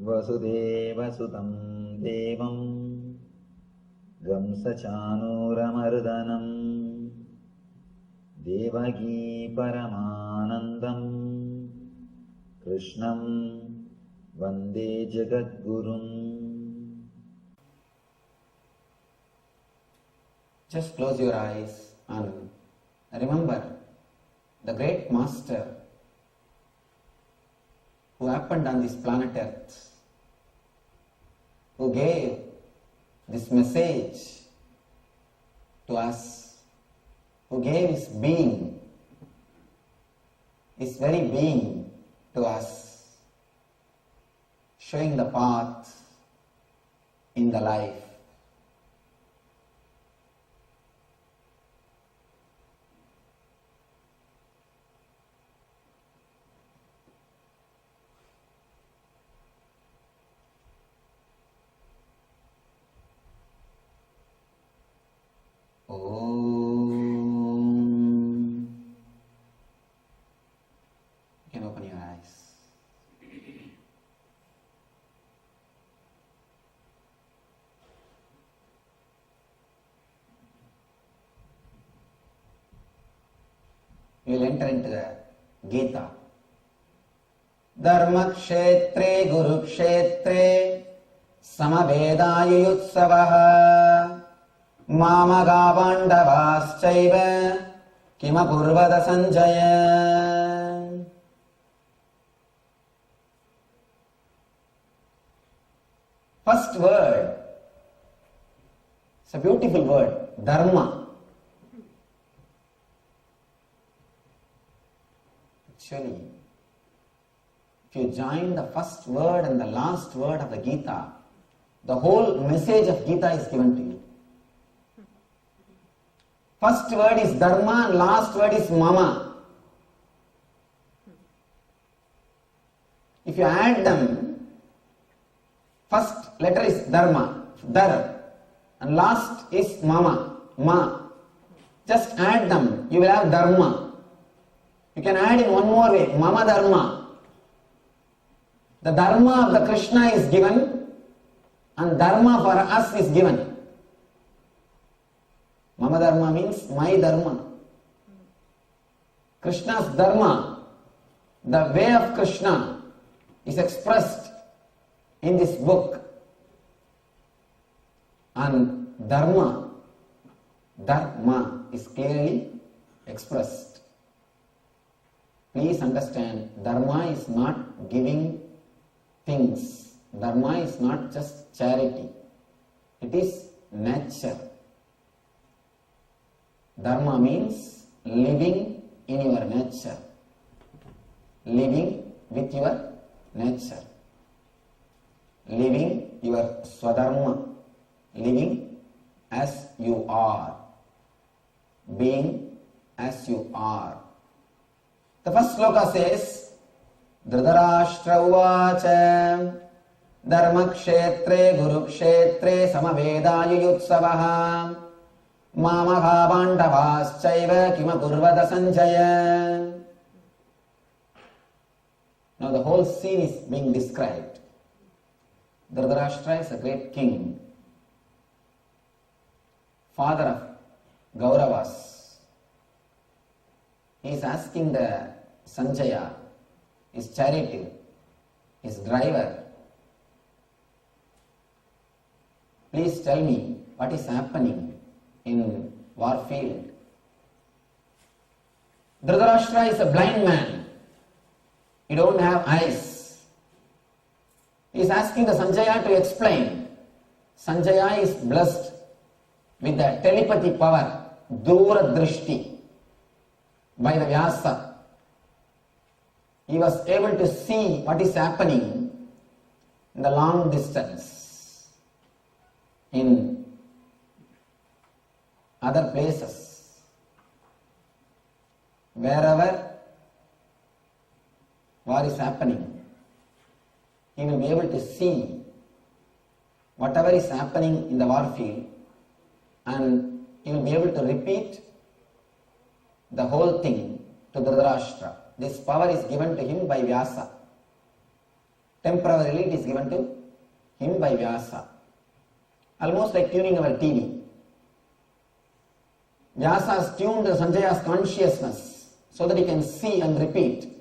वसुदेवसुतं देवं कंसचाणूरमर्दनं देवकी परमानन्दं कृष्णं वन्दे जगद्गुरुम्. Just close your eyes and remember the great master who happened on this planet Earth, who gave this message to us, who gave his being, his very being to us, showing the path in the life. You can open your eyes. We will enter into the Gita. Dharma kshetre guru kshetre samavedayutsavaha mamagavandavaschaiva kimapurvada sanjaya. First word, it's a beautiful word, dharma. Actually, if you join the first word and the last word of the Gita, the whole message of Gita is given to you. First word is dharma and last word is mama. If you add them, first letter is dharma, dar, and last is mama, ma. Just add them, you will have dharma. You can add in one more way, mama dharma. The dharma of the Krishna is given and dharma for us is given. Mama dharma means my dharma. Krishna's dharma, the way of Krishna, is expressed in this book. And dharma is clearly expressed. Please understand, dharma is not giving things. Dharma is not just charity. It is nature. Dharma means living in your nature. Living with your nature. Living your swadharma. Living as you are. Being as you are. The first sloka says, Dhritarashtra uvacha dharma kshetre guru kshetre samavedayutsavaha mamagha pandavaschaiva kimapurvada sanjaya. Now the whole scene is being described. Dhritarashtra is a great king, father of Kauravas. He is asking the Sanjaya, his charioteer, his driver, please tell me what is happening in war field. Dhritarashtra is a blind man. He don't have eyes. He is asking the Sanjaya to explain. Sanjaya is blessed with the telepathy power, Dura Drishti, by the Vyasa. He was able to see what is happening in the long distance, in other places. Wherever war is happening, he will be able to see whatever is happening in the war field, and he will be able to repeat the whole thing to Dhritarashtra. This power is given to him by Vyasa. Temporarily it is given to him by Vyasa. Almost like tuning our TV. Vyasa has tuned Sanjaya's consciousness so that he can see and repeat.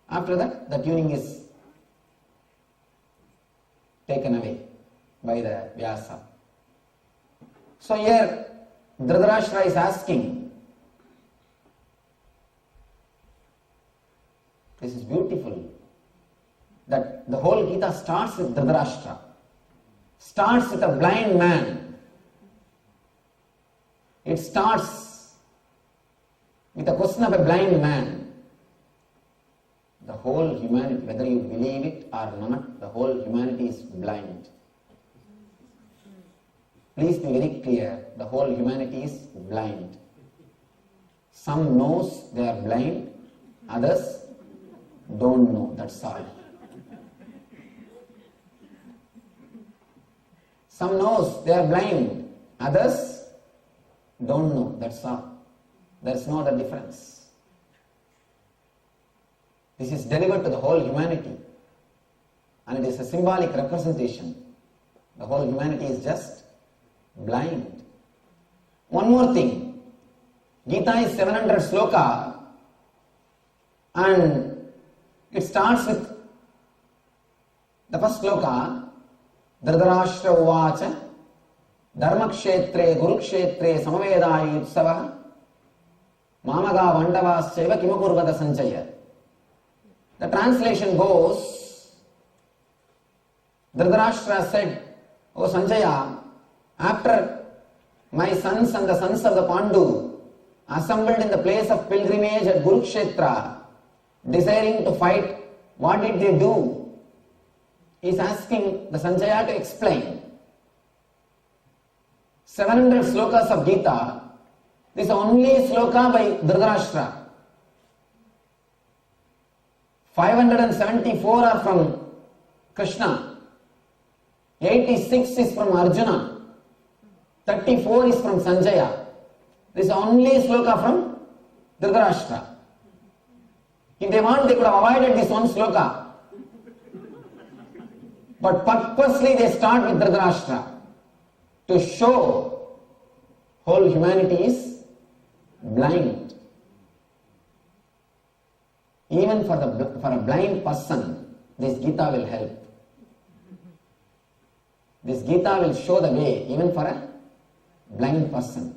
After that, the tuning is taken away by the Vyasa. So here, Dhritarashtra is asking, this is beautiful, that the whole Gita starts with Dhritarashtra, starts with a blind man. It starts with a question of a blind man. The whole humanity, whether you believe it or not, the whole humanity is blind. Please be very clear, the whole humanity is blind. Some knows they are blind, others don't know, that's all. Some knows they are blind, others don't know, that's all. There is no other difference. This is delivered to the whole humanity, and it is a symbolic representation. The whole humanity is just blind. One more thing, Gita is 700 sloka, and it starts with the first sloka, Dhritarashtra uvacha, Dharmakshetre, Gurukshetre, Samavedāya Utsava, Mamaga Vandavāsyeva Kimakurvata Sanjaya. The translation goes, Dhritarashtra said, O Sanjaya, after my sons and the sons of the Pandu assembled in the place of pilgrimage at Kurukshetra, desiring to fight, what did they do? He is asking the Sanjaya to explain. 700 slokas of Gita, this is only sloka by Dhritarashtra. 574 are from Krishna, 86 is from Arjuna, 34 is from Sanjaya. This is only sloka from Dhritarashtra. If they want, they could have avoided this one sloka. But purposely they start with Dhritarashtra to show whole humanity is blind. Even for a blind person, this Gita will help. This Gita will show the way even for a blind person.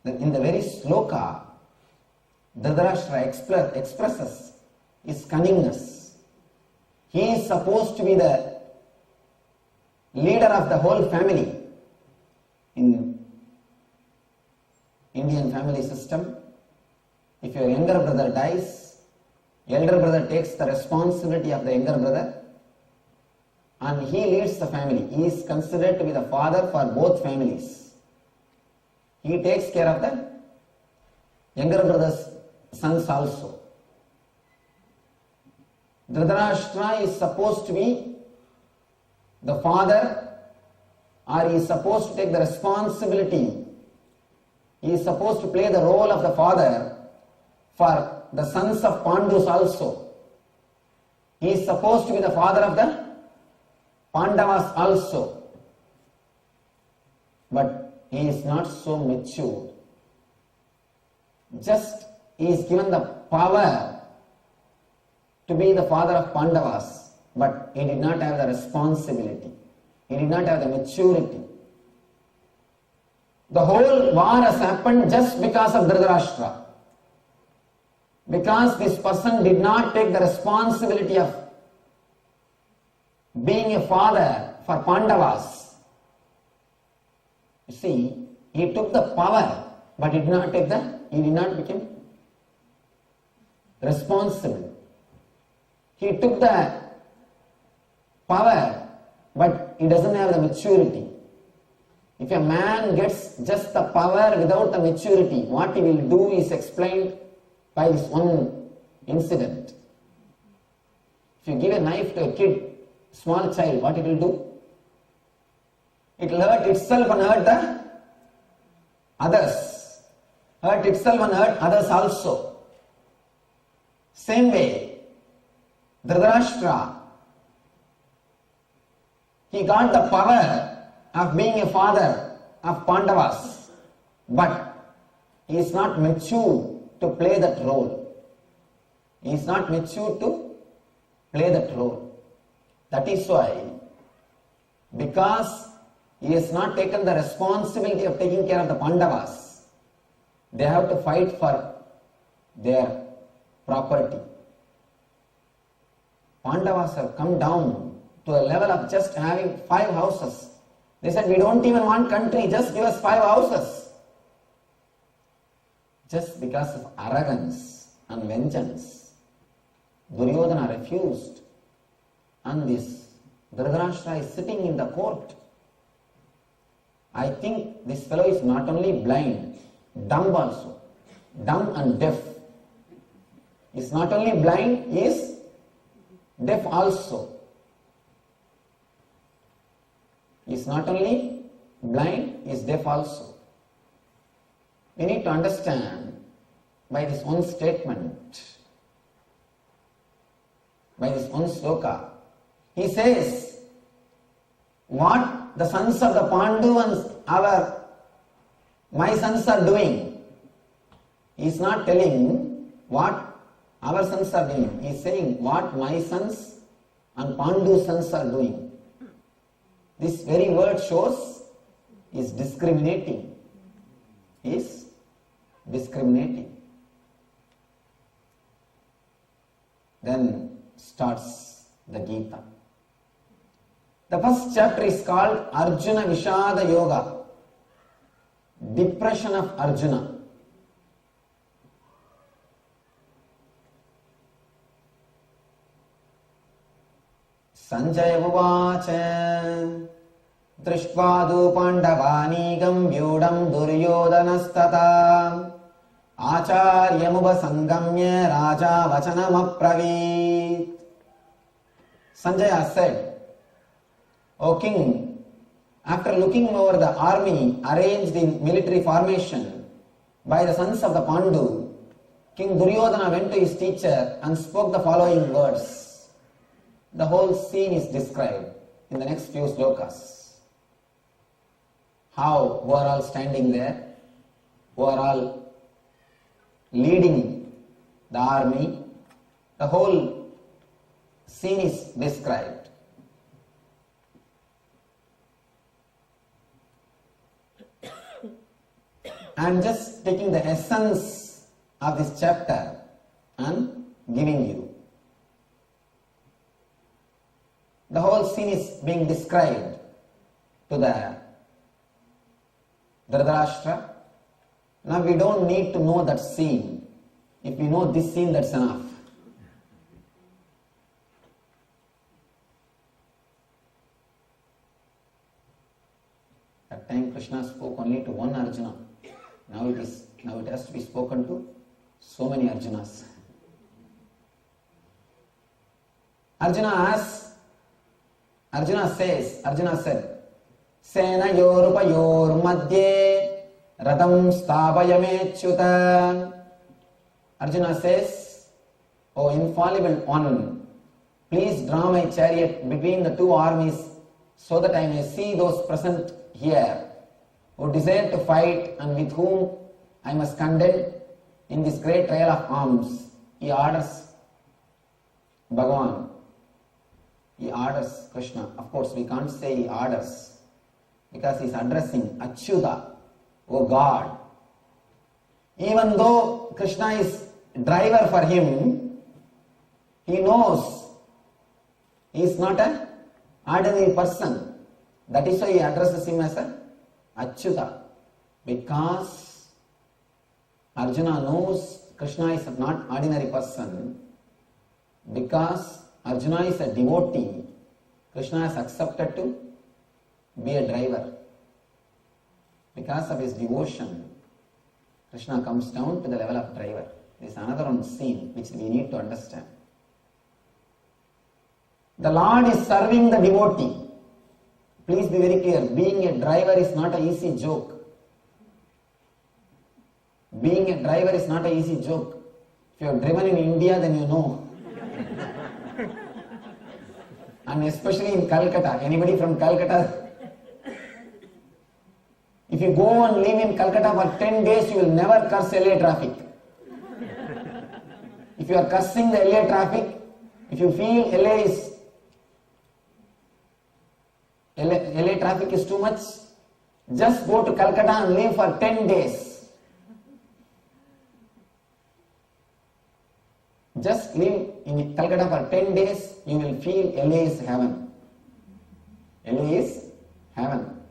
In the very sloka, Dhritarashtra expresses his cunningness. He is supposed to be the leader of the whole family. In Indian family system, if your younger brother dies, elder brother takes the responsibility of the younger brother and he leads the family. He is considered to be the father for both families. He takes care of the younger brother's sons also. Dhritarashtra is supposed to be the father, or he is supposed to take the responsibility. He is supposed to play the role of the father for the sons of Pandus also. He is supposed to be the father of the Pandavas also. But he is not so mature. Just he is given the power to be the father of Pandavas, but he did not have the responsibility. He did not have the maturity. The whole war has happened just because of Dhritarashtra. Because this person did not take the responsibility of being a father for Pandavas. You see, he took the power, but he did not become responsible. He took the power, but he doesn't have the maturity. If a man gets just the power without the maturity, what he will do is explained by this one incident. If you give a knife to a kid, small child, what it will do? It will hurt itself and hurt the others. Hurt itself and hurt others also. Same way, Dhritarashtra, he got the power of being a father of Pandavas, but he is not mature to play that role. He is not mature to play that role. That is why, because he has not taken the responsibility of taking care of the Pandavas, they have to fight for their property. Pandavas have come down to a level of just having 5 houses. They said, we don't even want country, just give us 5 houses. Just because of arrogance and vengeance, Duryodhana refused, and this Dhritarashtra is sitting in the court. I think this fellow is not only blind, dumb also, dumb and deaf. He is not only blind, he is deaf also. He is not only blind, he is deaf also. We need to understand by this one statement, by this one sloka. He says, what the sons of the Pandu and my sons are doing. He is not telling what our sons are doing. He is saying what my sons and Pandu sons are doing. This very word shows is discriminating. Is discriminating. Then starts the Gita. The first chapter is called Arjuna Vishada Yoga, depression of Arjuna. Sanjaya Uvacha Drishtvadu Pandavanigam Vyudam Duryodhanastata Acharyamuva Sangamya Raja Vachanam Apravit. Sanjaya said, O king, after looking over the army arranged in military formation by the sons of the Pandu, King Duryodhana went to his teacher and spoke the following words. The whole scene is described in the next few slokas. How, who are all standing there, who are all leading the army, the whole scene is described. I am just taking the essence of this chapter and giving you. The whole scene is being described to the Dhritarashtra. Now we don't need to know that scene. If we know this scene, that's enough. That time Krishna spoke only to one Arjuna. Now it has to be spoken to so many Arjunas. Arjuna said, Sena yorupayor madhye radam stavayamechyuta. Arjuna says, O infallible one, please draw my chariot between the two armies so that I may see those present here who desire to fight and with whom I must contend in this great trial of arms. He orders Bhagavan. He orders Krishna. Of course, we can't say he orders because he is addressing Achyuta, O God. Even though Krishna is driver for him, he knows he is not an ordinary person. That is why he addresses him as a Achyuta. Because Arjuna knows Krishna is not ordinary person. Because Arjuna is a devotee, Krishna has accepted to be a driver. Because of his devotion, Krishna comes down to the level of driver. This is another one scene which we need to understand. The Lord is serving the devotee. Please be very clear, being a driver is not an easy joke. Being a driver is not an easy joke. If you have driven in India, then you know. And especially in Calcutta. Anybody from Calcutta? If you go and live in Calcutta for 10 days, you will never curse LA traffic. If you are cursing the LA traffic, if you feel LA traffic is too much, just go to Calcutta and live for 10 days. Just live in Calcutta for 10 days, you will feel LA is heaven. LA is heaven.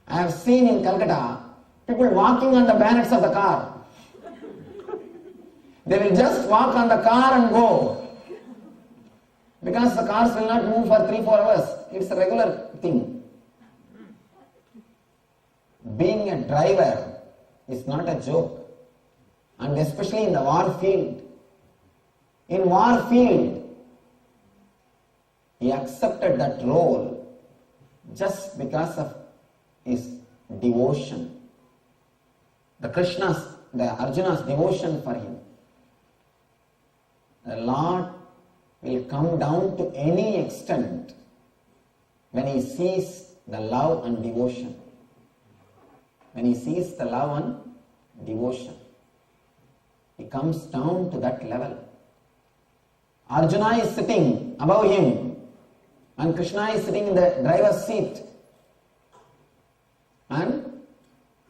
I have seen in Calcutta people walking on the bonnets of the car. They will just walk on the car and go. Because the cars will not move for 3-4 hours. It's a regular thing. Being a driver is not a joke. And especially in the war field. In war field, he accepted that role just because of his devotion. The Arjuna's devotion for him. The Lord will come down to any extent when he sees the love and devotion. When he sees the love and devotion, he comes down to that level. Arjuna is sitting above him and Krishna is sitting in the driver's seat and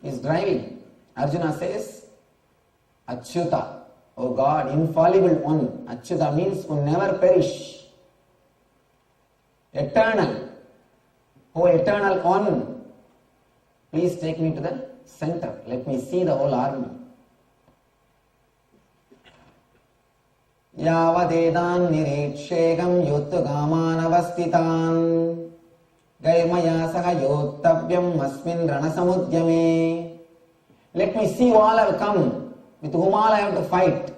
is driving. Arjuna says, Achyuta, O God, infallible one. Achyuta means who never perish. Eternal. O eternal one, please take me to the center. Let me see the whole army. Yavadedan nirikshegam yuttugamanavastitan gairmaya saha yottavyam asmin ranasamudyame. Let me see who all have come, with whom all I have to fight.